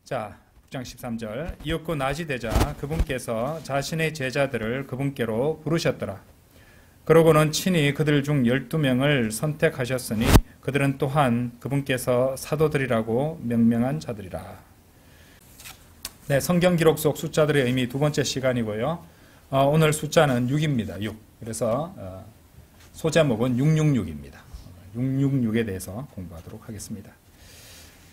자, 6장 13절. 이윽고 낮이 되자 그분께서 자신의 제자들을 그분께로 부르셨더라. 그러고는 친히 그들 중 12명을 선택하셨으니 그들은 또한 그분께서 사도들이라고 명명한 자들이라. 네, 성경 기록 속 숫자들의 의미 두 번째 시간이고요. 오늘 숫자는 6입니다. 6. 그래서 소제목은 666입니다. 666에 대해서 공부하도록 하겠습니다.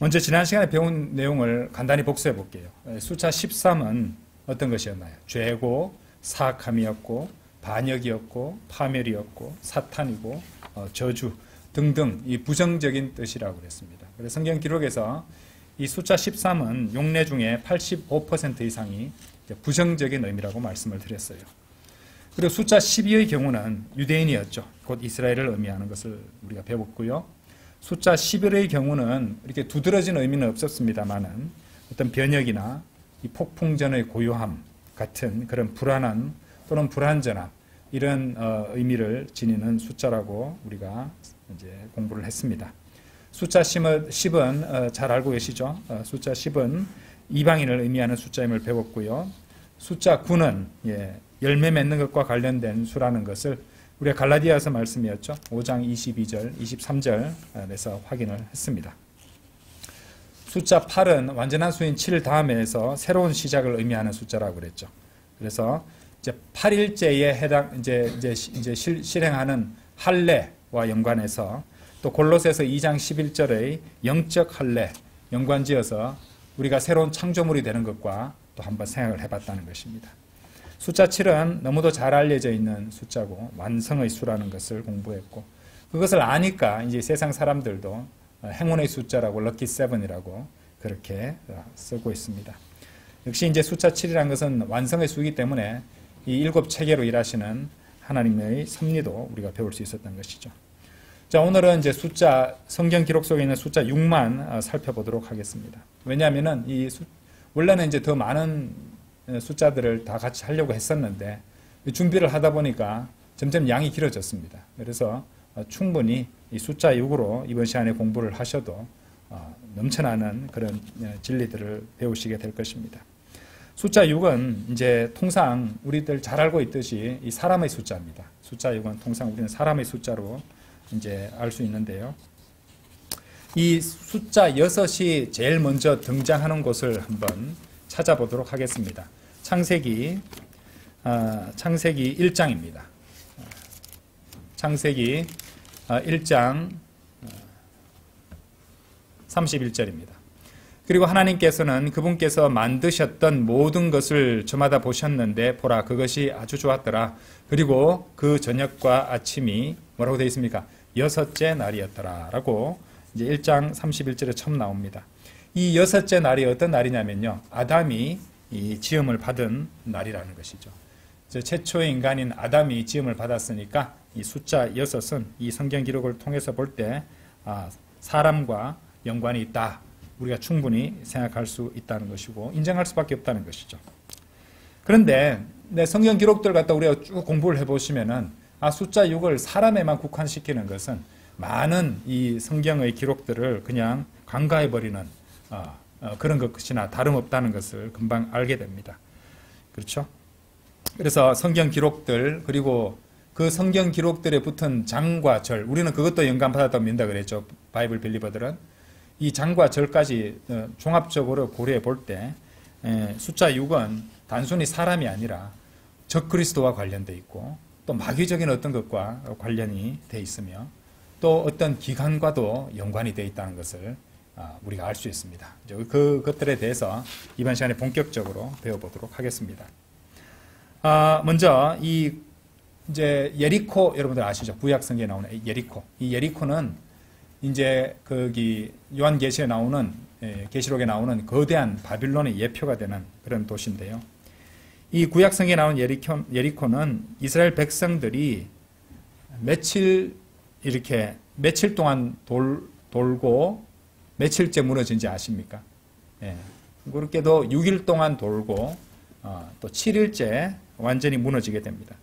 먼저 지난 시간에 배운 내용을 간단히 복수해 볼게요. 숫자 13은 어떤 것이었나요? 죄고, 사악함이었고, 반역이었고, 파멸이었고, 사탄이고, 저주 등등 이 부정적인 뜻이라고 그랬습니다. 그래서 성경 기록에서 이 숫자 13은 용례 중에 85% 이상이 부정적인 의미라고 말씀을 드렸어요. 그리고 숫자 12의 경우는 유대인이었죠. 곧 이스라엘을 의미하는 것을 우리가 배웠고요. 숫자 11의 경우는 이렇게 두드러진 의미는 없었습니다만은 어떤 변혁이나 이 폭풍전의 고요함 같은 그런 불안한 또는 불안전함 이런 의미를 지니는 숫자라고 우리가 이제 공부를 했습니다. 숫자 10은 잘 알고 계시죠? 숫자 10은 이방인을 의미하는 숫자임을 배웠고요. 숫자 9는 열매 맺는 것과 관련된 수라는 것을 우리가 갈라디아서 말씀이었죠. 5장 22절, 23절에서 확인을 했습니다. 숫자 8은 완전한 수인 7 다음에서 새로운 시작을 의미하는 숫자라고 그랬죠. 그래서 이제 8일째에 이제 실행하는 할례와 연관해서 또 골로새서 2장 11절의 영적 할례 연관지어서 우리가 새로운 창조물이 되는 것과 또 한번 생각을 해봤다는 것입니다. 숫자 7은 너무도 잘 알려져 있는 숫자고 완성의 수라는 것을 공부했고 그것을 아니까 이제 세상 사람들도 행운의 숫자라고 럭키 세븐이라고 그렇게 쓰고 있습니다. 역시 이제 숫자 7이라는 것은 완성의 수이기 때문에 이 7체계로 일하시는 하나님의 섭리도 우리가 배울 수 있었던 것이죠. 자, 오늘은 이제 성경 기록 속에 있는 숫자 6만 살펴보도록 하겠습니다. 왜냐하면은 원래는 이제 더 많은 숫자들을 다 같이 하려고 했었는데 준비를 하다 보니까 점점 양이 길어졌습니다. 그래서 충분히 이 숫자 6으로 이번 시간에 공부를 하셔도 넘쳐나는 그런 진리들을 배우시게 될 것입니다. 숫자 6은 이제 통상 우리들 잘 알고 있듯이 이 사람의 숫자입니다. 숫자 6은 통상 우리는 사람의 숫자로 이제 알 수 있는데요. 이 숫자 6이 제일 먼저 등장하는 곳을 한번 찾아보도록 하겠습니다. 창세기 1장입니다. 창세기 1장 31절입니다. 그리고 하나님께서는 그분께서 만드셨던 모든 것을 저마다 보셨는데 보라 그것이 아주 좋았더라. 그리고 그 저녁과 아침이 뭐라고 되어 있습니까? 6째 날이었더라 라고 이제 1장 31절에 처음 나옵니다. 이 6째 날이 어떤 날이냐면요. 아담이 이 지음을 받은 날이라는 것이죠. 최초의 인간인 아담이 지음을 받았으니까 이 숫자 6은 이 성경 기록을 통해서 볼 때 사람과 연관이 있다. 우리가 충분히 생각할 수 있다는 것이고 인정할 수밖에 없다는 것이죠. 그런데 성경 기록들 갖다 우리가 쭉 공부를 해보시면은 숫자 6을 사람에만 국한시키는 것은 많은 이 성경의 기록들을 그냥 간과해버리는 그런 것이나 다름없다는 것을 금방 알게 됩니다. 그렇죠? 그래서 성경 기록들 그리고 그 성경 기록들에 붙은 장과 절 우리는 그것도 영감받았다고 믿는다 그랬죠. 바이블 빌리버들은 이 장과 절까지 종합적으로 고려해 볼 때 숫자 6은 단순히 사람이 아니라 적그리스도와 관련되어 있고 또 마귀적인 어떤 것과 관련이 되어 있으며 또 어떤 기관과도 연관이 되어 있다는 것을 우리가 알 수 있습니다. 그것들에 대해서 이번 시간에 본격적으로 배워보도록 하겠습니다. 먼저 이제 예리코 여러분들 아시죠? 구약 성경에 나오는 예리코. 이 예리코는 이제 거기 요한계시에 나오는 계시록에 나오는 거대한 바빌론의 예표가 되는 그런 도시인데요. 이 구약 성경에 나오는 예리코는 이스라엘 백성들이 며칠 동안 돌고 며칠째 무너진지 아십니까? 그렇게도 6일 동안 돌고 또 7일째 완전히 무너지게 됩니다.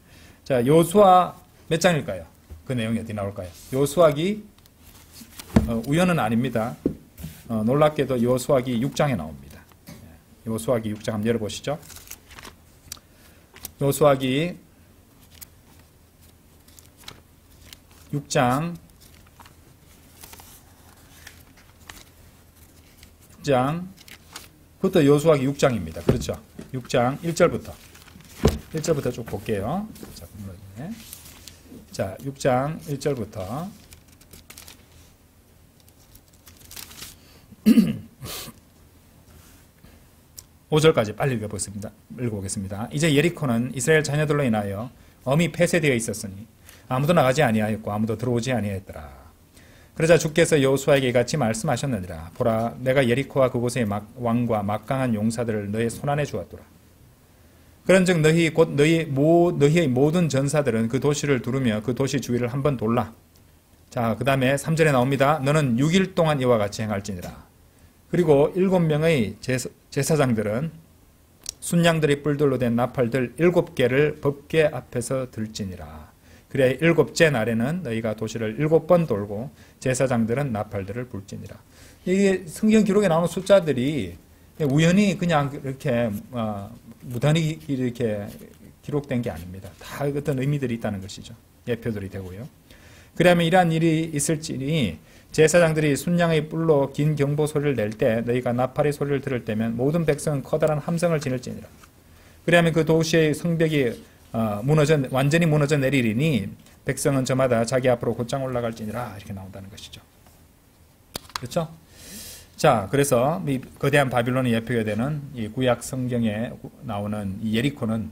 자, 요수아 몇 장일까요? 그 내용이 어디 나올까요? 요수아기 우연은 아닙니다. 놀랍게도 요수아기 6장에 나옵니다. 여호수아기 6장 한번 열어보시죠. 여호수아기 6장 그것도 여호수아기 6장입니다. 그렇죠? 6장 1절부터 쭉 볼게요. 자, 6장 1절부터 5절까지 빨리 읽어보겠습니다. 이제 예리코는 이스라엘 자녀들로 인하여 엄히 폐쇄되어 있었으니 아무도 나가지 아니하였고 아무도 들어오지 아니하였더라. 그러자 주께서 여호수아에게 이같이 말씀하셨느니라. 보라, 내가 예리코와 그곳의 왕과 막강한 용사들을 너의 손안에 주었도라. 그런즉 너희 곧 너희의 모든 전사들은 그 도시를 두르며 그 도시 주위를 한번 돌라. 자, 그 다음에 3절에 나옵니다. 너는 6일 동안 이와 같이 행할지니라. 그리고 7명의 제사장들은 순양들이 뿔들로 된 나팔들 7개를 법궤 앞에서 들지니라. 그래 7째 날에는 너희가 도시를 7번 돌고 제사장들은 나팔들을 불지니라. 이게 성경 기록에 나오는 숫자들이 우연히 그냥 이렇게 무단히 이렇게 기록된 게 아닙니다. 다 어떤 의미들이 있다는 것이죠. 예표들이 되고요. 그러면 이러한 일이 있을지니 제사장들이 순양의 뿔로 긴 경보 소리를 낼 때 너희가 나팔의 소리를 들을 때면 모든 백성은 커다란 함성을 지를지니라. 그러면 그 도시의 성벽이 완전히 무너져 내리리니 백성은 저마다 자기 앞으로 곧장 올라갈지니라. 이렇게 나온다는 것이죠. 그렇죠? 자, 그래서 이 거대한 바빌론이 예표가 되는 이 구약 성경에 나오는 이 예리코는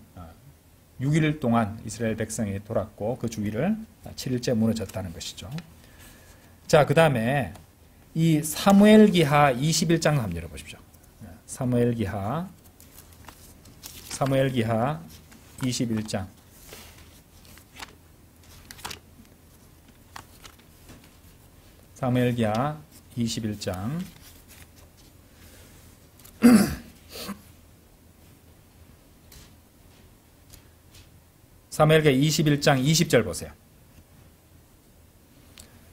6일 동안 이스라엘 백성이 돌았고 그 주위를 7일째 무너졌다는 것이죠. 자, 그 다음에 이 사무엘기하 21장 한번 열어보십시오. 사무엘기하 21장. 사무엘기하 21장. 사무엘기하 21장 20절 보세요.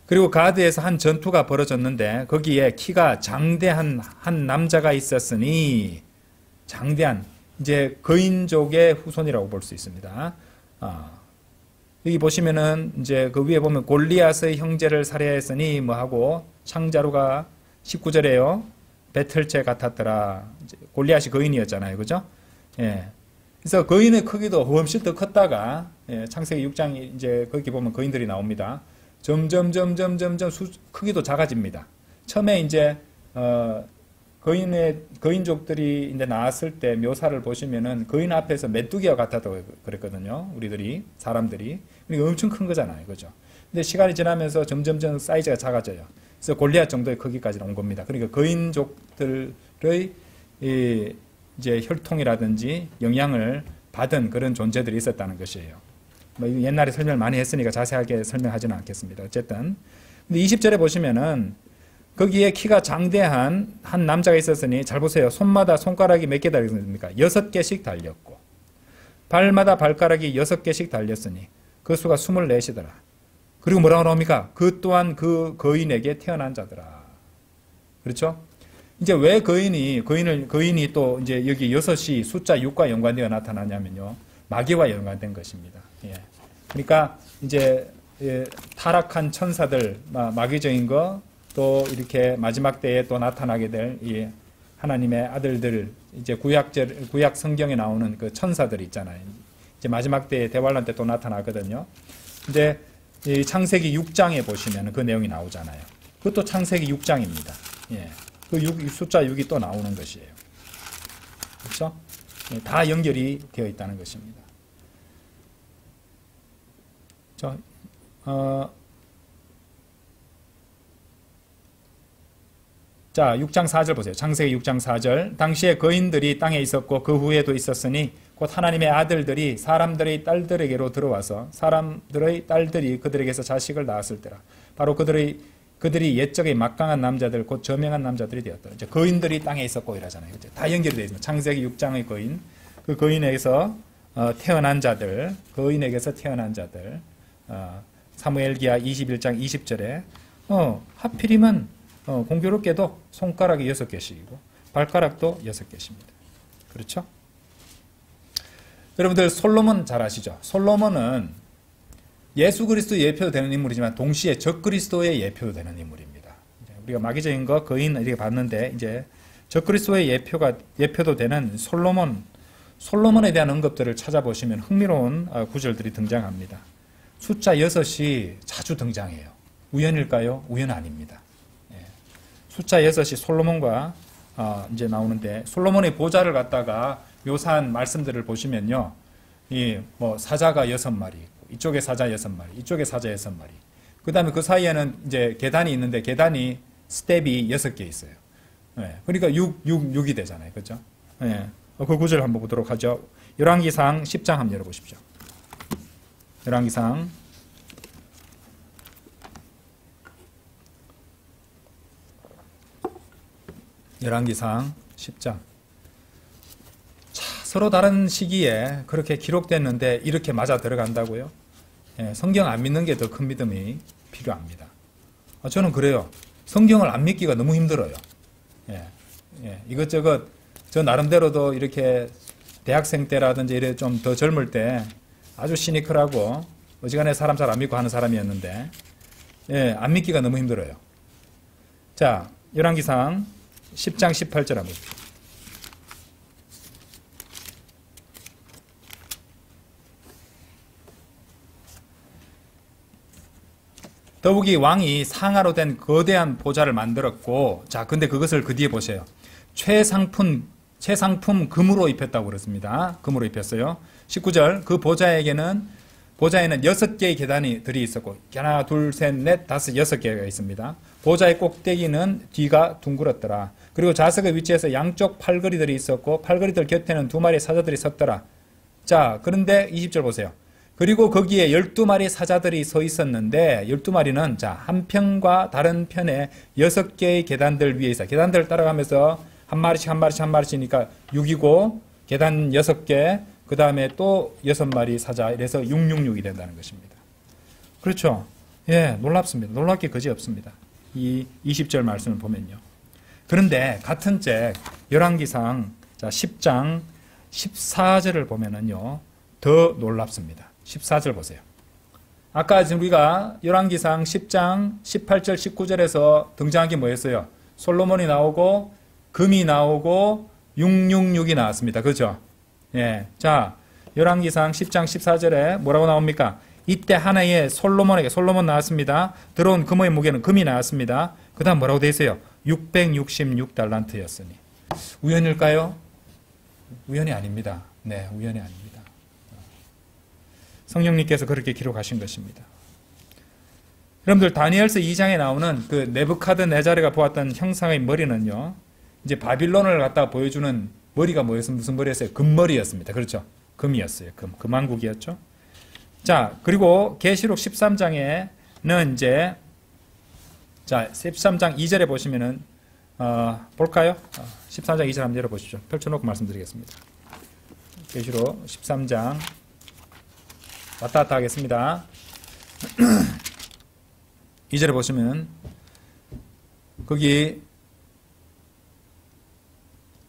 그리고 가드에서 한 전투가 벌어졌는데 거기에 키가 장대한 한 남자가 있었으니, 장대한 이제 거인족의 후손이라고 볼 수 있습니다. 여기 보시면은 이제 그 위에 보면 골리앗의 형제를 살해했으니 뭐 하고 창자루가 19절에요. 배틀채 같았더라. 골리앗이 거인이었잖아요, 그죠? 예. 그래서 거인의 크기도 훨씬 더 컸다가 창세기 6장 이제 거기 보면 거인들이 나옵니다. 점점 크기도 작아집니다. 처음에 이제 거인족들이 이제 나왔을 때 묘사를 보시면은 거인 앞에서 메뚜기와 같았다고 그랬거든요. 우리들이 사람들이 그러니까 엄청 큰 거잖아요, 그죠? 근데 시간이 지나면서 점점 사이즈가 작아져요. 그래서 골리앗 정도의 크기까지 온 겁니다. 그러니까 거인족들의 이제 혈통이라든지 영향을 받은 그런 존재들이 있었다는 것이에요. 뭐 옛날에 설명을 많이 했으니까 자세하게 설명하지는 않겠습니다. 어쨌든 근데 20절에 보시면은 거기에 키가 장대한 한 남자가 있었으니, 잘 보세요. 손마다 손가락이 몇 개 달렸습니까? 6개씩 달렸고 발마다 발가락이 6개씩 달렸으니 그 수가 24이더라. 그리고 뭐라고 나옵니까? 그 또한 그 거인에게 태어난 자더라. 그렇죠? 이제 왜 거인이 또 이제 여기 6이 숫자 6과 연관되어 나타나냐면요. 마귀와 연관된 것입니다. 예. 그러니까 이제 타락한 천사들, 마귀적인 거, 또 이렇게 마지막 때에 또 나타나게 될 이 하나님의 아들들, 이제 구약 성경에 나오는 그 천사들 있잖아요. 이제 마지막 때에 대환란 때 또 나타나거든요. 근데 이 창세기 6장에 보시면 그 내용이 나오잖아요. 그것도 창세기 6장입니다. 예. 그 숫자 6이 또 나오는 것이에요. 그렇죠? 예, 다 연결이 되어 있다는 것입니다. 자, 6장 4절 보세요. 창세기 6장 4절. 당시에 거인들이 땅에 있었고 그 후에도 있었으니 곧 하나님의 아들들이 사람들의 딸들에게로 들어와서 사람들의 딸들이 그들에게서 자식을 낳았을 때라. 바로 그들이 옛적의 막강한 남자들, 곧 저명한 남자들이 되었더라. 이제 거인들이 땅에 있었고 이러잖아요. 이제 다 연결이 되어 있습니다. 창세기 6장의 거인, 그 거인에게서 태어난 자들, 사무엘기하 21장 20절에 하필이면 공교롭게도 손가락이 6개씩이고 발가락도 6개씩입니다. 그렇죠? 여러분들 솔로몬 잘 아시죠? 솔로몬은 예수 그리스도의 예표도 되는 인물이지만 동시에 적그리스도의 예표도 되는 인물입니다. 우리가 마귀적인 거 거인 이렇게 봤는데 이제 적그리스도의 예표도 되는 솔로몬에 대한 언급들을 찾아보시면 흥미로운 구절들이 등장합니다. 숫자 6이 자주 등장해요. 우연일까요? 우연 아닙니다. 숫자 6이 솔로몬과 이제 나오는데 솔로몬의 보좌를 갖다가 묘사한 말씀들을 보시면요. 이 뭐 사자가 6마리, 이쪽에 사자 6마리, 이쪽에 사자 6마리. 그다음에 그 사이에는 이제 계단이 있는데 계단이 스텝이 6개 있어요. 그러니까 6이 되잖아요. 그렇죠? 그 구절 한번 보도록 하죠. 열왕기상 10장 한번 열어 보십시오. 열왕기상 10장. 서로 다른 시기에 그렇게 기록됐는데 이렇게 맞아 들어간다고요? 성경 안 믿는 게 더 큰 믿음이 필요합니다. 저는 그래요. 성경을 안 믿기가 너무 힘들어요. 이것저것 저 나름대로도 이렇게 대학생 때라든지 이래 좀 더 젊을 때 아주 시니컬하고 어지간해 사람 잘 안 믿고 하는 사람이었는데 안 믿기가 너무 힘들어요. 자, 열왕기상 10장 18절 한번 보십시오. 더욱이 왕이 상아로 된 거대한 보좌를 만들었고, 자, 근데 그것을 그 뒤에 보세요. 최상품 금으로 입혔다고 그랬습니다. 금으로 입혔어요. 19절, 그 보좌에는 6개의 계단들이 있었고, 하나, 둘, 셋, 넷, 다섯, 6개가 있습니다. 보좌의 꼭대기는 뒤가 둥글었더라. 그리고 좌석의 위치에서 양쪽 팔걸이들이 있었고, 팔걸이들 곁에는 2마리의 사자들이 섰더라. 자, 그런데 20절 보세요. 그리고 거기에 12마리 사자들이 서 있었는데 12마리는 자, 한 편과 다른 편에 6개의 계단들 위에 있어. 계단들을 따라가면서 한 마리씩이니까 6이고 계단 6개, 그 다음에 또 6마리 사자, 이래서 666이 된다는 것입니다. 그렇죠? 놀랍습니다. 놀랍 게 그지 없습니다. 이 20절 말씀을 보면요. 그런데 같은 책 열왕기상 10장 14절을 보면은요, 더 놀랍습니다. 14절 보세요. 아까 지금 우리가 열왕기상 10장 18절 19절에서 등장한 게 뭐였어요? 솔로몬이 나오고 금이 나오고 666이 나왔습니다. 그렇죠? 자, 열왕기상 10장 14절에 뭐라고 나옵니까? 이때 하나의 솔로몬 나왔습니다. 들어온 금의 무게는 금이 나왔습니다. 그 다음 뭐라고 되어 있어요? 666달란트였으니. 우연일까요? 우연이 아닙니다. 우연이 아닙니다. 성령님께서 그렇게 기록하신 것입니다. 여러분들 다니엘서 2장에 나오는 그 네부카드네자르가 보았던 형상의 머리는요, 이제 바빌론을 갖다 보여주는 머리가 뭐였습니까? 무슨 머리였어요? 금머리였습니다. 그렇죠? 금이었어요. 금왕국이었죠. 자, 그리고 계시록 13장에는 이제 자, 13장 2절에 보시면은 볼까요? 13장 2절 한번 열어보시죠. 펼쳐놓고 말씀드리겠습니다. 계시록 13장 왔다 갔다 하겠습니다. 2절에 보시면 거기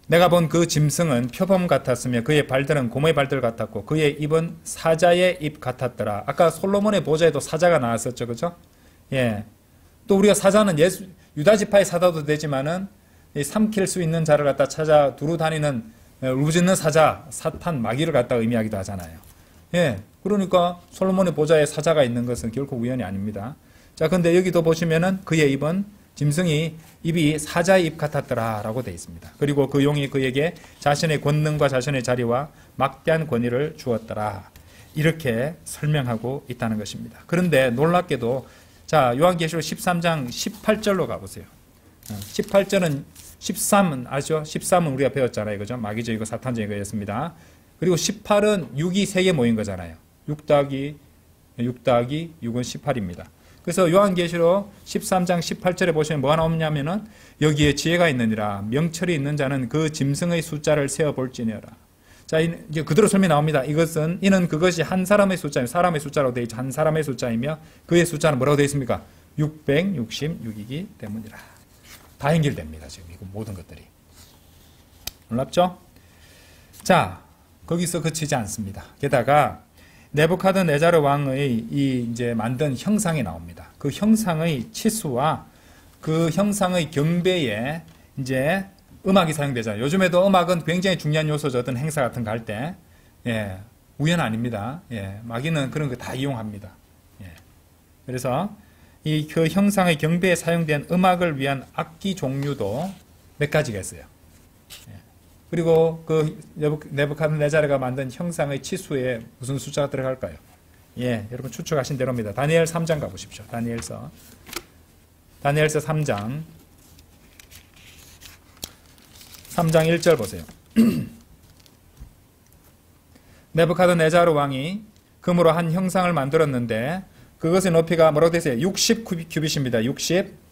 내가 본 그 짐승은 표범 같았으며 그의 발들은 곰의 발들 같았고 그의 입은 사자의 입 같았더라. 아까 솔로몬의 보좌에도 사자가 나왔었죠. 그죠? 또 우리가 사자는 유다지파의 사자도 되지만은 삼킬 수 있는 자를 갖다 찾아 두루 다니는 울부짖는 사자, 사탄, 마귀를 갖다 의미하기도 하잖아요. 그러니까 솔로몬의 보좌에 사자가 있는 것은 결코 우연이 아닙니다. 자, 근데 여기도 보시면은 그의 입은 짐승이 입이 사자의 입 같았더라 라고 되어 있습니다. 그리고 그 용이 그에게 자신의 권능과 자신의 자리와 막대한 권위를 주었더라. 이렇게 설명하고 있다는 것입니다. 그런데 놀랍게도 자, 요한계시록 13장 18절로 가보세요. 18절은 13은 아시죠? 13은 우리가 배웠잖아요. 그죠? 마귀적이고 사탄적인 거였습니다. 그리고 18은 6이 3개 모인 거잖아요. 6 더하기 6은 18입니다. 그래서 요한계시록 13장 18절에 보시면 뭐가 나오냐면은 여기에 지혜가 있느니라. 명철이 있는 자는 그 짐승의 숫자를 세어볼지니라. 자, 이제 그대로 설명이 나옵니다. 이는 그것이 한 사람의 숫자이며 사람의 숫자로 되어 있죠. 한 사람의 숫자이며 그의 숫자는 뭐라고 되어 있습니까? 666이기 때문이라. 다 연결됩니다. 지금 이거 모든 것들이. 놀랍죠? 자, 거기서 그치지 않습니다. 게다가 네부카드네자르 왕의 이 이제 만든 형상이 나옵니다. 그 형상의 치수와 그 형상의 경배에 이제 음악이 사용되잖아요. 요즘에도 음악은 굉장히 중요한 요소죠. 어떤 행사 같은 거 할 때. 예, 우연 아닙니다. 예, 마귀는 그런 거 다 이용합니다. 예. 그래서 이 그 형상의 경배에 사용된 음악을 위한 악기 종류도 몇 가지가 있어요. 예. 그리고 그 네부카드네자르가 만든 형상의 치수에 무슨 숫자가 들어갈까요? 예, 여러분 추측하신 대로입니다. 다니엘 3장 가보십시오. 다니엘서 3장 1절 보세요. 네부카드네자르 왕이 금으로 한 형상을 만들었는데 그것의 높이가 뭐라고 되세요? 60큐빗입니다.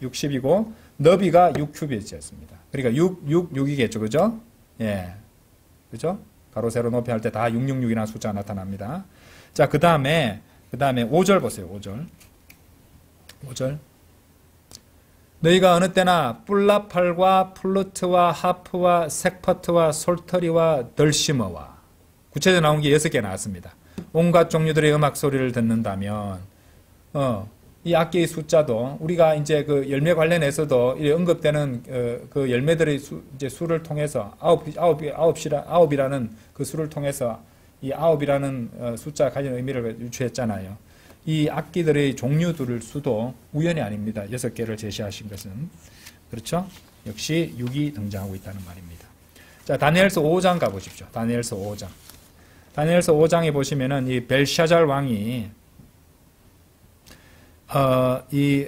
60이고 너비가 6큐빗이었습니다. 그러니까 6이겠죠. 그죠? 예. 그죠? 가로 세로 높이 할 때 다 666이라는 숫자가 나타납니다. 자, 그 다음에 5절 보세요. 5절. 너희가 어느 때나 뿔라팔과 플루트와 하프와 색퍼트와 솔터리와 덜시머와 구체적으로 나온 게 6개 나왔습니다. 온갖 종류들의 음악 소리를 듣는다면 이 악기의 숫자도 우리가 이제 그 열매 관련해서도 언급되는 그 열매들의 이제 수를 통해서 아홉이라는 그 수를 통해서 이 아홉이라는 숫자 가진 의미를 유추했잖아요. 이 악기들의 종류들을 수도 우연이 아닙니다. 6개를 제시하신 것은. 그렇죠? 역시 6이 등장하고 있다는 말입니다. 자, 다니엘서 5장 가보십시오. 다니엘서 5장. 다니엘서 5장에 보시면은 이 벨샤잘 왕이 이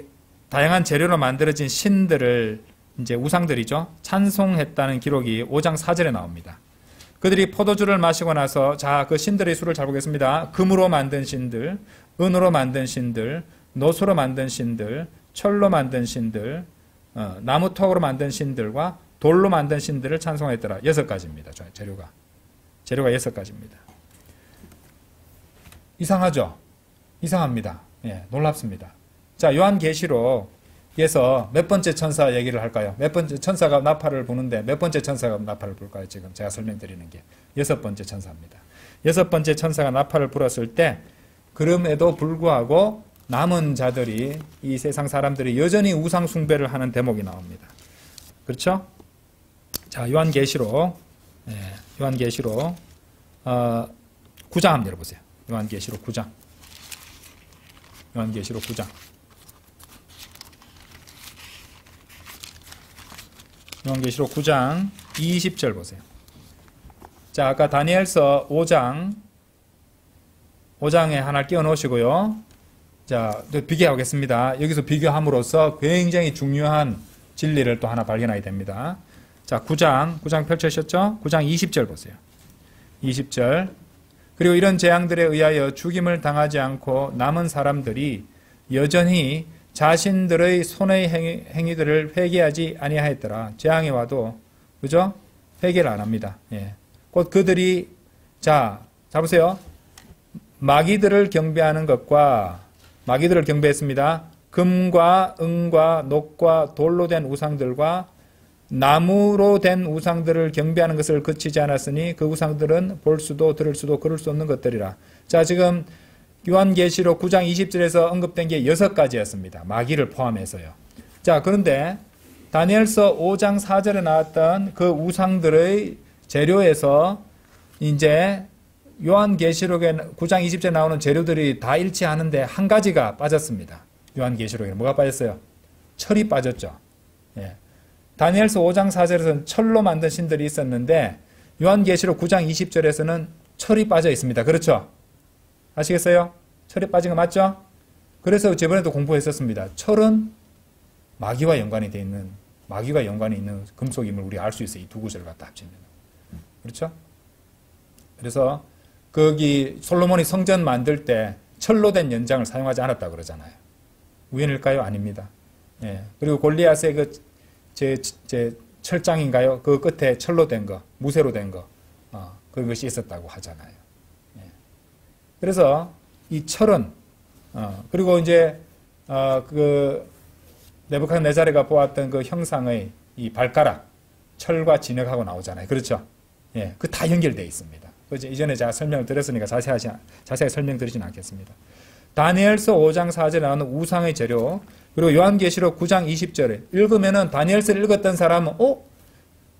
다양한 재료로 만들어진 신들을 이제 우상들이죠. 찬송했다는 기록이 5장 4절에 나옵니다. 그들이 포도주를 마시고 나서 자, 그 신들의 수를 잘 보겠습니다. 금으로 만든 신들, 은으로 만든 신들, 노수로 만든 신들, 철로 만든 신들, 나무턱으로 만든 신들과 돌로 만든 신들을 찬송했더라. 6가지입니다. 재료가 6가지입니다. 이상하죠? 이상합니다. 예, 놀랍습니다. 자, 요한계시록에서 몇 번째 천사 얘기를 할까요? 몇 번째 천사가 나팔을 부는데 몇 번째 천사가 나팔을 불까요? 지금 제가 설명드리는 게 6번째 천사입니다. 6번째 천사가 나팔을 불었을 때 그럼에도 불구하고 남은 자들이 이 세상 사람들이 여전히 우상 숭배를 하는 대목이 나옵니다. 그렇죠? 자, 요한계시록 9장 한번 열어보세요. 요한계시록 9장. 요한계시록 9장. 요한계시록 9장 20절 보세요. 자, 아까 다니엘서 5장에 하나 끼워 놓으시고요. 자, 또 비교하겠습니다. 여기서 비교함으로써 굉장히 중요한 진리를 또 하나 발견하게 됩니다. 자, 9장 펼쳐주셨죠? 9장 20절 보세요. 20절. 그리고 이런 재앙들에 의하여 죽임을 당하지 않고 남은 사람들이 여전히 자신들의 손의 행위들을 회개하지 아니하였더라. 재앙이 와도 그죠? 회개를 안 합니다. 예. 곧 그들이 자 보세요. 마귀들을 경배했습니다. 금과 은과 녹과 돌로 된 우상들과 나무로 된 우상들을 경배하는 것을 그치지 않았으니 그 우상들은 볼 수도 들을 수도 그럴 수 없는 것들이라. 자, 지금 요한계시록 9장 20절에서 언급된 게 6가지였습니다. 마귀를 포함해서요. 자, 그런데 다니엘서 5장 4절에 나왔던 그 우상들의 재료에서 이제 요한계시록에 9장 20절에 나오는 재료들이 다 일치하는데 한 가지가 빠졌습니다. 요한계시록에는 뭐가 빠졌어요? 철이 빠졌죠. 예. 다니엘서 5장 4절에서는 철로 만든 신들이 있었는데 요한계시록 9장 20절에서는 철이 빠져 있습니다. 그렇죠? 아시겠어요? 철이 빠진 거 맞죠? 그래서 저번에도 공부했었습니다. 철은 마귀와 연관이 있는 금속임을 우리가 알 수 있어요. 이 두 구절을 갖다 합치면. 그렇죠? 그래서 거기 솔로몬이 성전 만들 때 철로 된 연장을 사용하지 않았다 그러잖아요. 우연일까요? 아닙니다. 예. 그리고 골리앗의 철장인가요? 그 끝에 철로 된 거, 무쇠로 된 거, 그것이 있었다고 하잖아요. 예. 그래서 이 철은, 그리고 이제, 네부카드네자르가 보았던 그 형상의 이 발가락, 철과 진흙하고 나오잖아요. 그렇죠? 예, 그 다 연결되어 있습니다. 그죠? 이전에 제가 설명을 드렸으니까 자세하게 설명드리진 않겠습니다. 다니엘서 5장 4절에 나오는 우상의 재료, 그리고 요한계시록 9장 20절에 읽으면은 다니엘서를 읽었던 사람은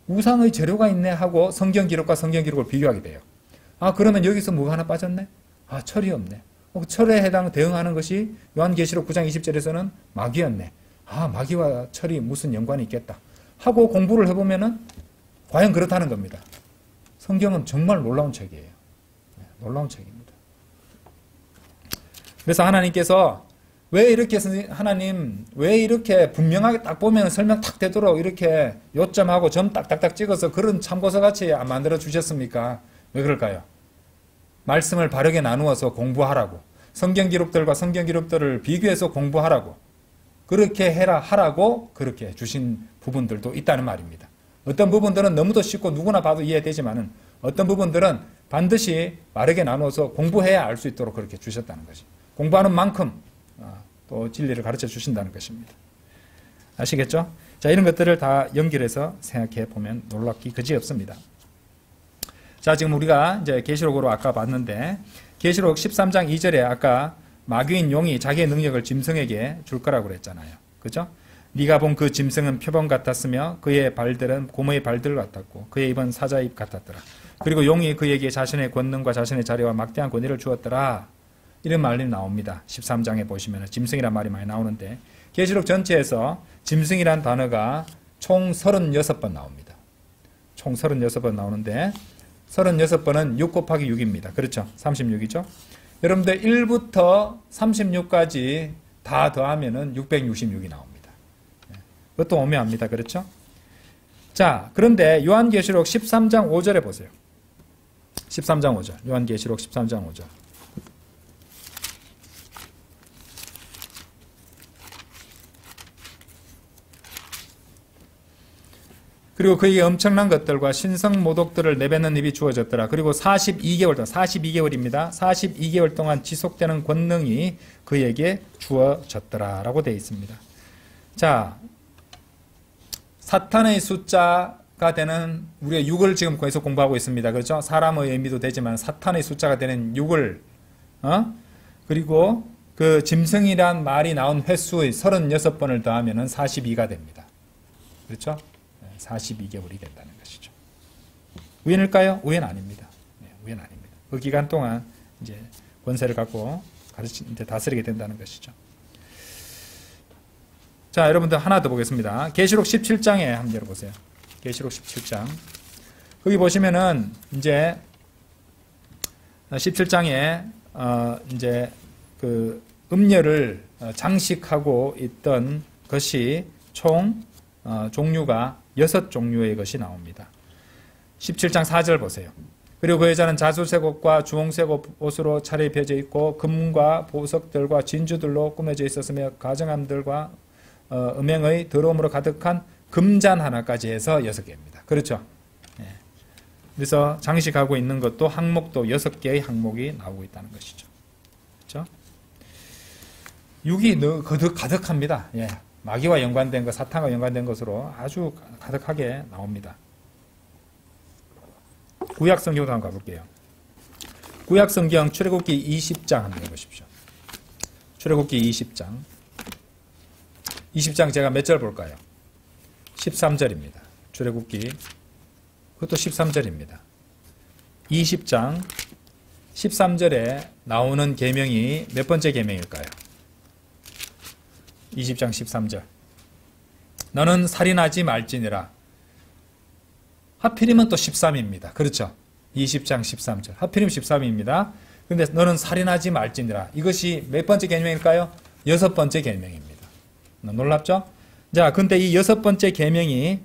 우상의 재료가 있네 하고 성경 기록과 성경 기록을 비교하게 돼요. 그러면 여기서 뭐가 하나 빠졌네? 철이 없네. 철에 대응하는 것이 요한계시록 9장 20절에서는 마귀였네. 마귀와 철이 무슨 연관이 있겠다 하고 공부를 해보면은 과연 그렇다는 겁니다. 성경은 정말 놀라운 책이에요. 놀라운 책입니다. 그래서 하나님께서 왜 이렇게 분명하게 딱 보면 설명 탁 되도록 이렇게 요점하고 점 딱딱딱 찍어서 그런 참고서 같이 안 만들어 주셨습니까? 왜 그럴까요? 말씀을 바르게 나누어서 공부하라고, 성경 기록들과 성경 기록들을 비교해서 공부하라고, 그렇게 하라고 그렇게 주신 부분들도 있다는 말입니다. 어떤 부분들은 너무도 쉽고 누구나 봐도 이해되지만은 어떤 부분들은 반드시 바르게 나누어서 공부해야 알 수 있도록 그렇게 주셨다는 것이. 공부하는 만큼 또 진리를 가르쳐 주신다는 것입니다. 아시겠죠? 자, 이런 것들을 다 연결해서 생각해 보면 놀랍기 그지없습니다. 자, 지금 우리가 이제 계시록으로 아까 봤는데 계시록 13장 2절에 아까 마귀인 용이 자기의 능력을 짐승에게 줄 거라고 그랬잖아요. 그죠? 네가 본 그 짐승은 표범 같았으며 그의 발들은 곰의 발들 같았고 그의 입은 사자 입 같았더라. 그리고 용이 그에게 자신의 권능과 자신의 자리와 막대한 권위를 주었더라. 이런 말이 나옵니다. 13장에 보시면 짐승이란 말이 많이 나오는데 계시록 전체에서 짐승이란 단어가 총 36번 나옵니다. 총 36번 나오는데 36번은 6 곱하기 6입니다. 그렇죠? 36이죠? 여러분들 1부터 36까지 다 더하면은 666이 나옵니다. 그것도 오묘합니다. 그렇죠? 자, 그런데 요한계시록 13장 5절에 보세요. 13장 5절. 요한계시록 13장 5절. 그리고 그에게 엄청난 것들과 신성 모독들을 내뱉는 입이 주어졌더라. 그리고 42개월 동안, 42개월입니다. 42개월 동안 지속되는 권능이 그에게 주어졌더라. 라고 되어 있습니다. 자, 사탄의 숫자가 되는, 우리가 6을 지금 계속 공부하고 있습니다. 그렇죠? 사람의 의미도 되지만 사탄의 숫자가 되는 6을, 그리고 그 짐승이란 말이 나온 횟수의 36번을 더하면 42가 됩니다. 그렇죠? 42개월이 된다는 것이죠. 우연일까요? 우연 아닙니다. 우연 아닙니다. 그 기간 동안 이제 권세를 갖고 다스리게 된다는 것이죠. 자, 여러분들 하나 더 보겠습니다. 계시록 17장에 한번 열어보세요. 계시록 17장. 거기 보시면은 이제 17장에 이제 그 음녀를 장식하고 있던 것이 총 종류가 6종류의 것이 나옵니다. 17장 4절 보세요. 그리고 그 여자는 자수색 옷과 주홍색 옷으로 차례 펴져 있고 금과 보석들과 진주들로 꾸며져 있었으며 가정함들과 음행의 더러움으로 가득한 금잔 하나까지 해서 6개입니다. 그렇죠? 네. 그래서 장식하고 있는 것도 항목도 6개의 항목이 나오고 있다는 것이죠. 그렇죠? 6이 가득합니다. 예. 마귀와 연관된 것, 사탄과 연관된 것으로 아주 가득하게 나옵니다. 구약 성경도 한번 가볼게요. 구약 성경 출애굽기 20장 한번 해보십시오. 출애굽기 20장. 20장 제가 몇 절 볼까요? 13절입니다. 출애굽기, 그것도 13절입니다. 20장 13절에 나오는 계명이 몇 번째 계명일까요? 20장 13절. 너는 살인하지 말지니라. 하필이면 또 13입니다. 그렇죠? 20장 13절. 하필이면 13입니다. 그런데 너는 살인하지 말지니라. 이것이 몇 번째 계명일까요? 6번째 계명입니다. 놀랍죠? 자, 근데 이 6번째 계명이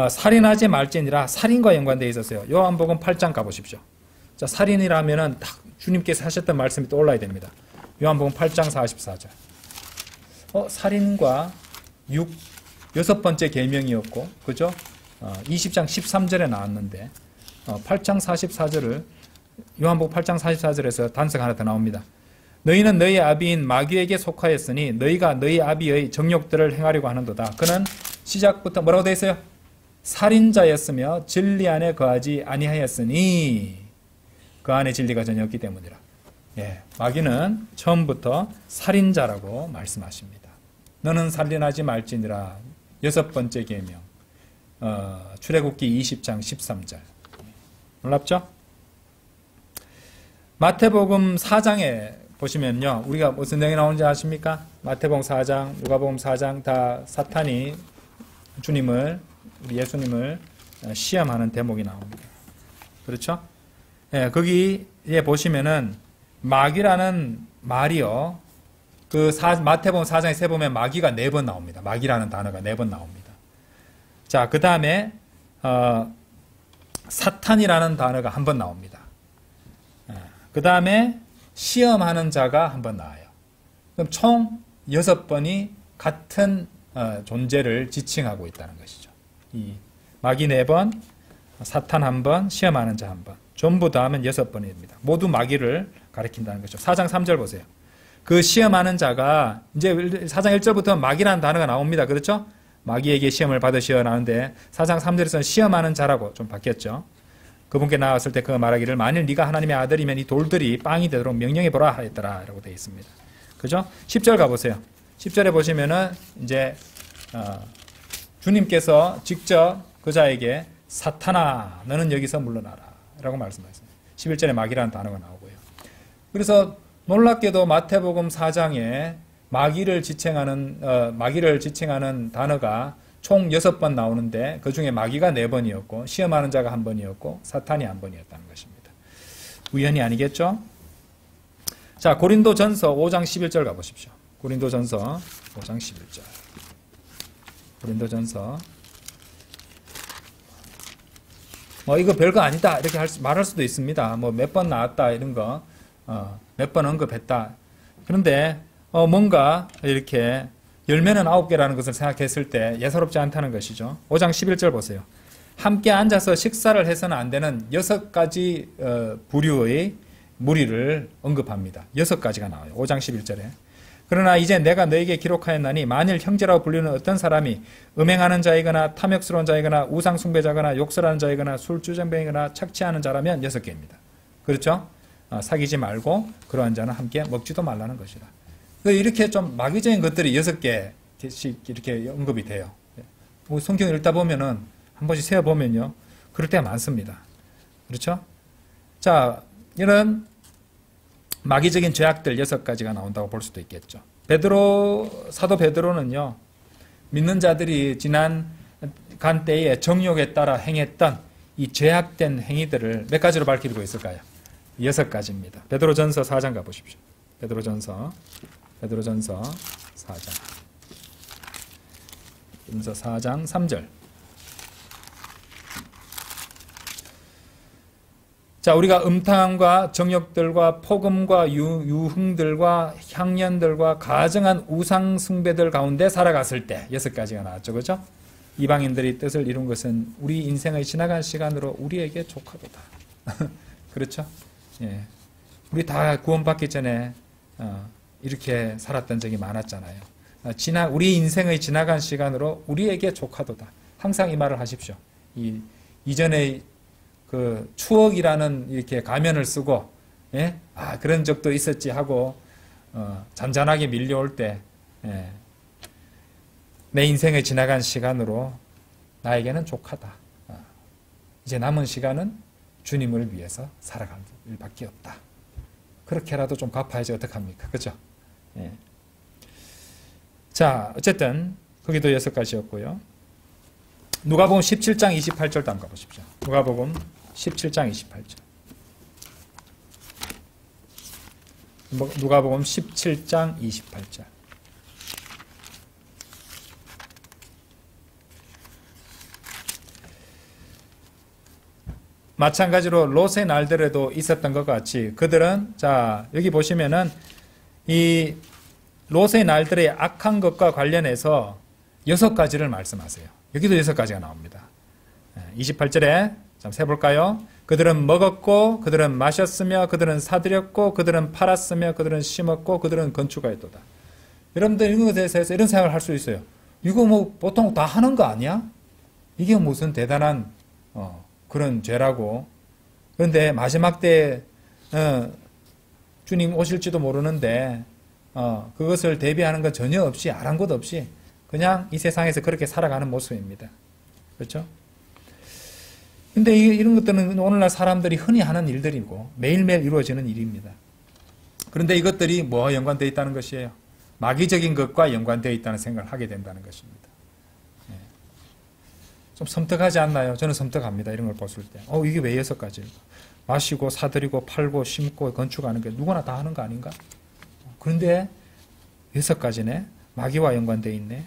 살인하지 말지니라 살인과 연관되어 있었어요. 요한복음 8장 가보십시오. 자, 살인이라면은 딱 주님께서 하셨던 말씀이 떠올라야 됩니다. 요한복음 8장 44절. 살인과 6번째 계명이었고, 그죠? 20장 13절에 나왔는데, 8장 44절을, 요한복음 8장 44절에서 단서가 하나 더 나옵니다. 너희는 너희 아비인 마귀에게 속하였으니 너희가 너희 아비의 정욕들을 행하려고 하는도다. 그는 시작부터 뭐라고 되어 있어요? 살인자였으며 진리 안에 거하지 아니하였으니 그 안에 진리가 전혀 없기 때문이라. 예, 마귀는 처음부터 살인자라고 말씀하십니다. 너는 살인하지 말지니라. 6번째 계명. 출애굽기 20장 13절. 놀랍죠? 마태복음 4장에 보시면요. 우리가 무슨 내용이 나오는지 아십니까? 마태복음 4장, 누가복음 4장 다 사탄이 주님을, 우리 예수님을 시험하는 대목이 나옵니다. 그렇죠? 예, 거기에 보시면은 마귀라는 말이요. 마태복음 4장에 세 보면 마귀가 4번 나옵니다. 마귀라는 단어가 4번 나옵니다. 자, 그 다음에 사탄이라는 단어가 1번 나옵니다. 그 다음에 시험하는 자가 1번 나와요. 그럼 총 6번이 같은 존재를 지칭하고 있다는 것이죠. 이 마귀 4번, 사탄 1번, 시험하는 자 1번. 전부 다 하면 6번입니다. 모두 마귀를 가리킨다는 거죠. 4장 3절 보세요. 그 시험하는 자가 이제 4장 1절부터 마귀라는 단어가 나옵니다. 그렇죠? 마귀에게 시험을 받으시어 나오는데 4장 3절에서는 시험하는 자라고 좀 바뀌었죠. 그분께 나왔을 때 그 말하기를 만일 네가 하나님의 아들이면 이 돌들이 빵이 되도록 명령해 보라 하였더라 라고 되어 있습니다. 그죠? 10절 가보세요. 10절에 보시면은 이제 주님께서 직접 그 자에게 사탄아 너는 여기서 물러나라 라고 말씀하셨습니다. 11절에 마귀라는 단어가 나오고요. 그래서 놀랍게도 마태복음 4장에 마귀를 지칭하는 단어가 총 6번 나오는데 그 중에 마귀가 4번이었고 시험하는 자가 1번이었고 사탄이 1번이었다는 것입니다. 우연이 아니겠죠? 자, 고린도전서 5장 11절 가보십시오. 고린도전서 5장 11절. 고린도전서 이거 별거 아니다 이렇게 말할 수도 있습니다. 몇 번 나왔다 이런 거 몇 번 언급했다. 그런데 뭔가 이렇게 열매는 9개라는 것을 생각했을 때 예사롭지 않다는 것이죠. 5장 11절 보세요. 함께 앉아서 식사를 해서는 안 되는 6가지 부류의 무리를 언급합니다. 6가지가 나와요. 5장 11절에. 그러나 이제 내가 너에게 기록하였나니 만일 형제라고 불리는 어떤 사람이 음행하는 자이거나 탐욕스러운 자이거나 우상숭배자거나 욕설하는 자이거나 술주정뱅이거나 착취하는 자라면 6개입니다. 그렇죠? 사귀지 말고 그러한 자는 함께 먹지도 말라는 것이다. 이렇게 좀 마귀적인 것들이 6개씩 이렇게 언급이 돼요. 성경을 읽다 보면은 한 번씩 세어보면요. 그럴 때가 많습니다. 그렇죠? 자, 이런 마귀적인 죄악들 6가지가 나온다고 볼 수도 있겠죠. 사도 베드로는요, 믿는 자들이 지나간 때에 정욕에 따라 행했던 이 죄악된 행위들을 몇 가지로 밝히고 있을까요? 6가지입니다. 베드로전서 4장 가보십시오. 베드로전서 4장. 베드로전서 4장 3절. 자, 우리가 음탕함과 정욕들과 폭음과 유흥들과 향연들과 가증한 우상숭배들 가운데 살아갔을 때 6가지가 나왔죠. 그렇죠? 이방인들이 뜻을 이룬 것은 우리 인생의 지나간 시간으로 우리에게 족하도다. 그렇죠? 예. 우리 다 구원받기 전에 이렇게 살았던 적이 많았잖아요. 우리 인생의 지나간 시간으로 우리에게 족하도다. 항상 이 말을 하십시오. 이전에 그 추억이라는 이렇게 가면을 쓰고, 예? 그런 적도 있었지 하고, 잔잔하게 밀려올 때, 예. 내 인생의 지나간 시간으로 나에게는 족하다. 이제 남은 시간은 주님을 위해서 살아갈 일밖에 없다. 그렇게라도 좀 갚아야지 어떡합니까? 그죠? 예. 자, 어쨌든, 거기도 6가지였고요. 누가복음 17장 28절도 한번 가보십시오. 누가복음 17장 28절. 누가복음 17장 28절. 마찬가지로 롯의 날들에도 있었던 것 같이 그들은, 자, 여기 보시면은 이 롯의 날들의 악한 것과 관련해서 6가지를 말씀하세요. 여기도 6가지가 나옵니다. 28절에 좀 세볼까요? 그들은 먹었고 그들은 마셨으며 그들은 사들였고 그들은 팔았으며 그들은 심었고 그들은 건축하였도다. 여러분들 이런 것에 대해서 이런 생각을 할 수 있어요. 이거 보통 다 하는 거 아니야? 이게 무슨 대단한 그런 죄라고. 그런데 마지막 때 주님 오실지도 모르는데 그것을 대비하는 것 전혀 없이, 아랑곳 없이 그냥 이 세상에서 그렇게 살아가는 모습입니다. 그렇죠? 근데 이런 것들은 오늘날 사람들이 흔히 하는 일들이고 매일매일 이루어지는 일입니다. 그런데 이것들이 뭐와 연관되어 있다는 것이에요? 마귀적인 것과 연관되어 있다는 생각을 하게 된다는 것입니다. 좀 섬뜩하지 않나요? 저는 섬뜩합니다. 이런 걸 봤을 때. 이게 왜 6가지? 마시고 사들이고 팔고 심고 건축하는 게 누구나 다 하는 거 아닌가? 그런데 6가지네. 마귀와 연관되어 있네.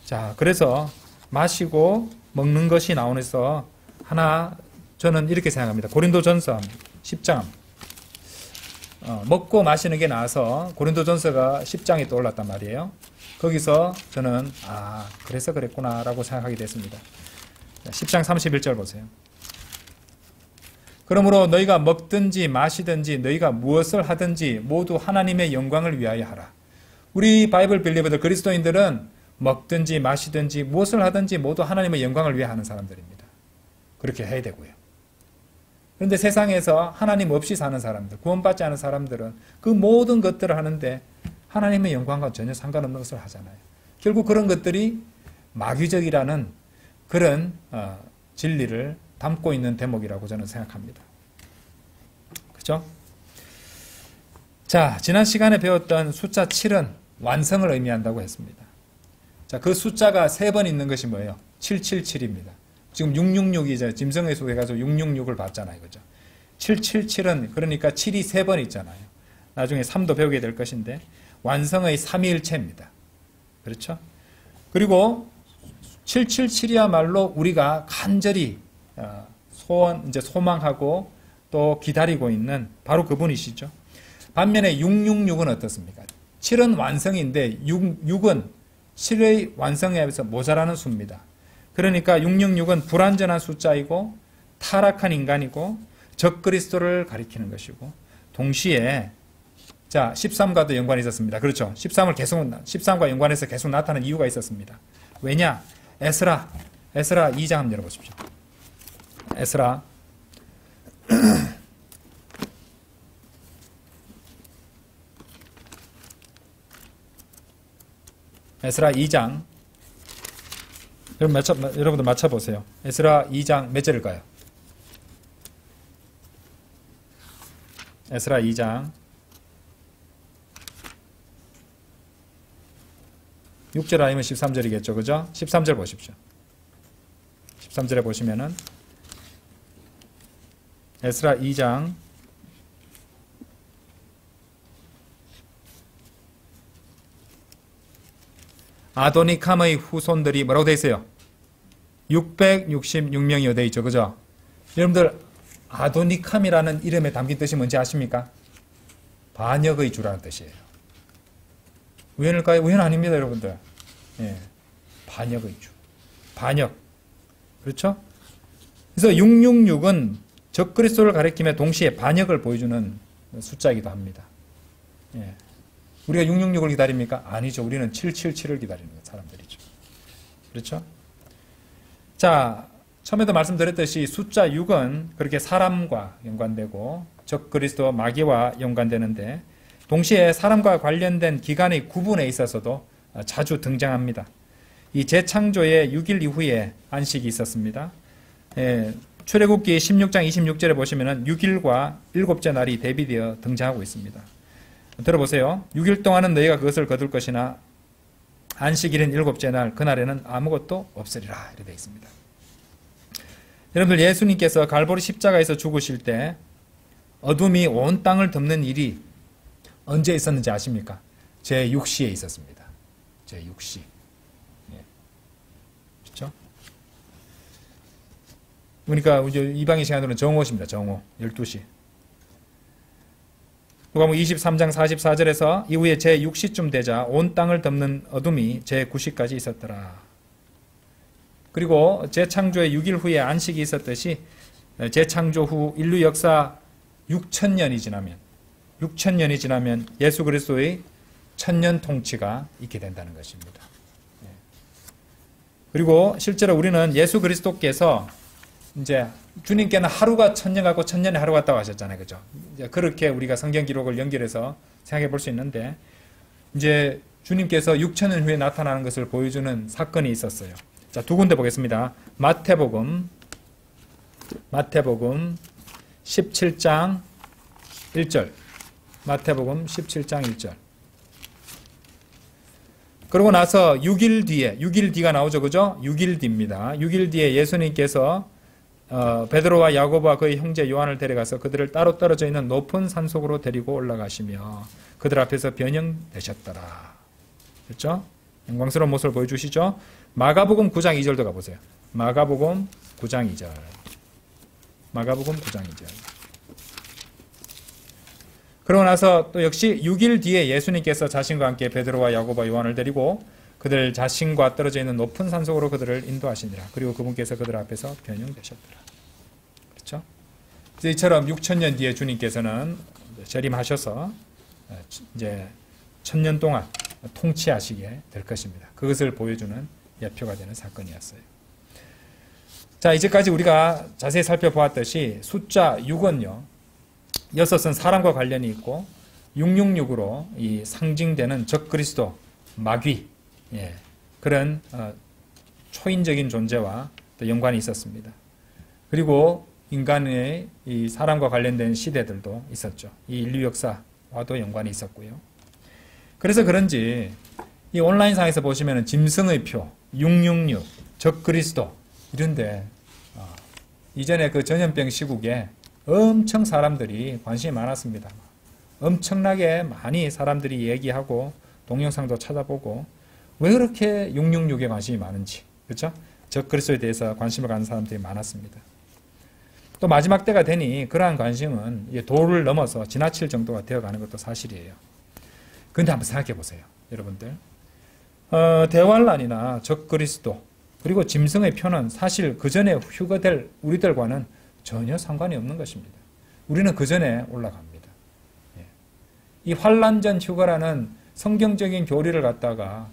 자, 그래서 마시고 먹는 것이 나오면서 하나, 저는 이렇게 생각합니다. 고린도전서 10장. 먹고 마시는 게 나와서 고린도전서가 10장에 떠올랐단 말이에요. 거기서 저는 그래서 그랬구나라고 생각하게 됐습니다. 10장 31절 보세요. 그러므로 너희가 먹든지 마시든지 너희가 무엇을 하든지 모두 하나님의 영광을 위하여 하라. 우리 바이블 빌리버들, 그리스도인들은 먹든지 마시든지 무엇을 하든지 모두 하나님의 영광을 위해 하는 사람들입니다. 그렇게 해야 되고요. 그런데 세상에서 하나님 없이 사는 사람들, 구원받지 않은 사람들은 그 모든 것들을 하는데 하나님의 영광과 전혀 상관없는 것을 하잖아요. 결국 그런 것들이 마귀적이라는 그런 진리를 담고 있는 대목이라고 저는 생각합니다. 그죠? 자, 지난 시간에 배웠던 숫자 7은 완성을 의미한다고 했습니다. 자, 그 숫자가 3번 있는 것이 뭐예요? 777입니다. 지금 666이죠. 짐승의 수에가서 666을 봤잖아요. 그죠? 777은 그러니까 7이 3번 있잖아요. 나중에 3도 배우게 될 것인데 완성의 삼위일체입니다. 그렇죠? 그리고 777이야말로 우리가 간절히 소망하고 또 기다리고 있는 바로 그분이시죠. 반면에 666은 어떻습니까? 7은 완성인데 6은 7의 완성에 비해서 모자라는 수입니다. 그러니까 666은 불완전한 숫자이고 타락한 인간이고 적그리스도를 가리키는 것이고 동시에 13과도 연관이 있었습니다. 그렇죠? 13과 연관해서 계속 나타나는 이유가 있었습니다. 왜냐? 에스라 2장 한번 열어보십시오. 에스라 에스라 2장 여러분들 맞춰보세요. 에스라 2장 몇 절일까요? 에스라 2장 6절 아니면 13절이겠죠. 그죠? 13절 보십시오. 13절에 보시면은 에스라 2장 아도니캄의 후손들이 뭐라고 되어 있어요? 666명이요 되어 있죠. 그죠? 여러분들 아도니캄이라는 이름에 담긴 뜻이 뭔지 아십니까? 반역의 주라는 뜻이에요. 우연일까요? 우연 아닙니다, 여러분들. 예. 반역의 주. 반역. 그렇죠? 그래서 666은 적그리스도를 가리키며 동시에 반역을 보여주는 숫자이기도 합니다. 예. 우리가 666을 기다립니까? 아니죠. 우리는 777을 기다리는 사람들이죠. 그렇죠? 자, 처음에도 말씀드렸듯이 숫자 6은 그렇게 사람과 연관되고 적그리스도 마귀와 연관되는데 동시에 사람과 관련된 기간의 구분에 있어서도 자주 등장합니다. 이 재창조의 6일 이후에 안식이 있었습니다. 출애굽기 16장 26절에 보시면 6일과 7째 날이 대비되어 등장하고 있습니다. 들어보세요. 6일 동안은 너희가 그것을 거둘 것이나 안식일은 7째 날 그날에는 아무것도 없으리라 이렇게 되어 있습니다. 여러분들 예수님께서 갈보리 십자가에서 죽으실 때 어둠이 온 땅을 덮는 일이 언제 있었는지 아십니까? 제6시에 있었습니다. 제6시. 그렇죠? 그러니까 이방인 시간으로는 정오십니다. 정오. 12시. 누가복음 23장 44절에서 이후에 제6시쯤 되자 온 땅을 덮는 어둠이 제9시까지 있었더라. 그리고 재창조의 6일 후에 안식이 있었듯이 재창조 후 인류 역사 6,000년이 지나면 예수 그리스도의 천년 통치가 있게 된다는 것입니다. 그리고 실제로 우리는 예수 그리스도께서 이제 주님께는 하루가 천년 같고 천년이 하루 같다고 하셨잖아요. 그죠? 이제 그렇게 우리가 성경 기록을 연결해서 생각해 볼 수 있는데, 이제 주님께서 6천년 후에 나타나는 것을 보여주는 사건이 있었어요. 자, 두 군데 보겠습니다. 마태복음 17장 1절. 마태복음 17장 1절. 그러고 나서 6일 뒤에, 6일 뒤가 나오죠. 그죠? 6일 뒤입니다. 6일 뒤에 예수님께서 베드로와 야고보와 그의 형제 요한을 데려가서 그들을 따로 떨어져 있는 높은 산속으로 데리고 올라가시며 그들 앞에서 변형되셨더라. 그렇죠? 영광스러운 모습을 보여주시죠. 마가복음 9장 2절도 가보세요. 마가복음 9장 2절. 마가복음 9장 2절. 그러고 나서 또 역시 6일 뒤에 예수님께서 자신과 함께 베드로와 야고보와 요한을 데리고 그들 자신과 떨어져 있는 높은 산속으로 그들을 인도하시니라. 그리고 그분께서 그들 앞에서 변형되셨더라. 그렇죠? 이처럼 6천년 뒤에 주님께서는 재림하셔서 이제 1000년 동안 통치하시게 될 것입니다. 그것을 보여주는 예표가 되는 사건이었어요. 자, 이제까지 우리가 자세히 살펴보았듯이 숫자 6은요. 6은 사람과 관련이 있고 666으로 이 상징되는 적그리스도, 마귀, 그런 초인적인 존재와 또 연관이 있었습니다. 그리고 인간의 이 사람과 관련된 시대들도 있었죠. 이 인류 역사와도 연관이 있었고요. 그래서 그런지 이 온라인상에서 보시면 짐승의 표, 666, 적그리스도 이런데 이전에 그 전염병 시국에 엄청 사람들이 관심이 많았습니다. 엄청나게 많이 사람들이 얘기하고 동영상도 찾아보고 왜 그렇게 666에 관심이 많은지, 그렇죠? 적그리스도에 대해서 관심을 갖는 사람들이 많았습니다. 또 마지막 때가 되니 그러한 관심은 도를 넘어서 지나칠 정도가 되어가는 것도 사실이에요. 그런데 한번 생각해 보세요, 여러분들. 대환란이나 적그리스도 그리고 짐승의 표는 사실 그 전에 휴거될 우리들과는 전혀 상관이 없는 것입니다. 우리는 그 전에 올라갑니다. 이 환란 전 휴거라는 성경적인 교리를 갖다가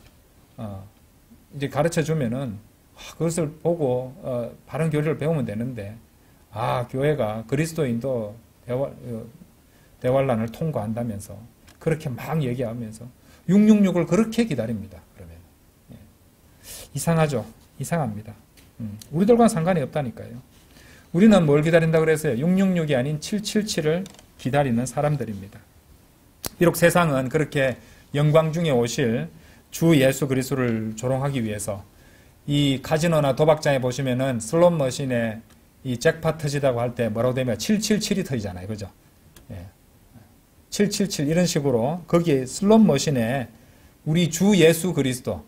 이제 가르쳐 주면은 그것을 보고 바른 교리를 배우면 되는데, 교회가 그리스도인도 대환란을 통과한다면서 그렇게 막 얘기하면서 666을 그렇게 기다립니다. 그러면 이상하죠. 이상합니다. 우리들과는 상관이 없다니까요. 우리는 뭘 기다린다고 그랬어요? 666이 아닌 777을 기다리는 사람들입니다. 비록 세상은 그렇게 영광 중에 오실 주 예수 그리스도를 조롱하기 위해서 이 카지노나 도박장에 보시면은 슬롯 머신에 이 잭팟 터지다고 할 때 뭐라고 되면 777이 터지잖아요. 그죠? 777 이런 식으로 거기에 슬롯 머신에 우리 주 예수 그리스도,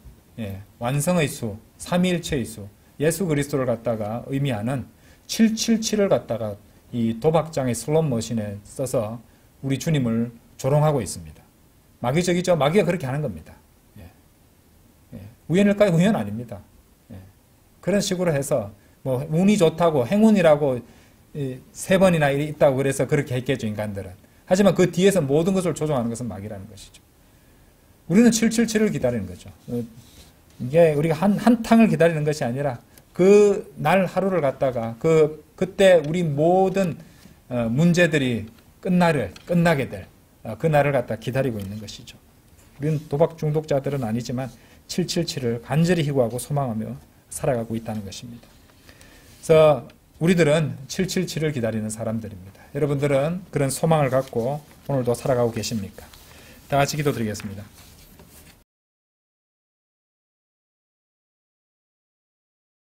완성의 수, 삼위일체의 수, 예수 그리스도를 갖다가 의미하는 777을 갖다가 이 도박장의 슬롯 머신에 써서 우리 주님을 조롱하고 있습니다. 마귀적이죠? 마귀가 그렇게 하는 겁니다. 우연일까요? 우연 아닙니다. 그런 식으로 해서 뭐 운이 좋다고 행운이라고 3번이나 있다고 그래서 그렇게 했겠죠, 인간들은. 하지만 그 뒤에서 모든 것을 조종하는 것은 마귀라는 것이죠. 우리는 777을 기다리는 거죠. 이게 우리가 한 탕을 기다리는 것이 아니라 그 날 하루를 갖다가 그때 우리 모든 문제들이 끝나게 될 그 날을 갖다 기다리고 있는 것이죠. 우리는 도박 중독자들은 아니지만 777을 간절히 희구하고 소망하며 살아가고 있다는 것입니다. 그래서 우리들은 777을 기다리는 사람들입니다. 여러분들은 그런 소망을 갖고 오늘도 살아가고 계십니까? 다 같이 기도드리겠습니다.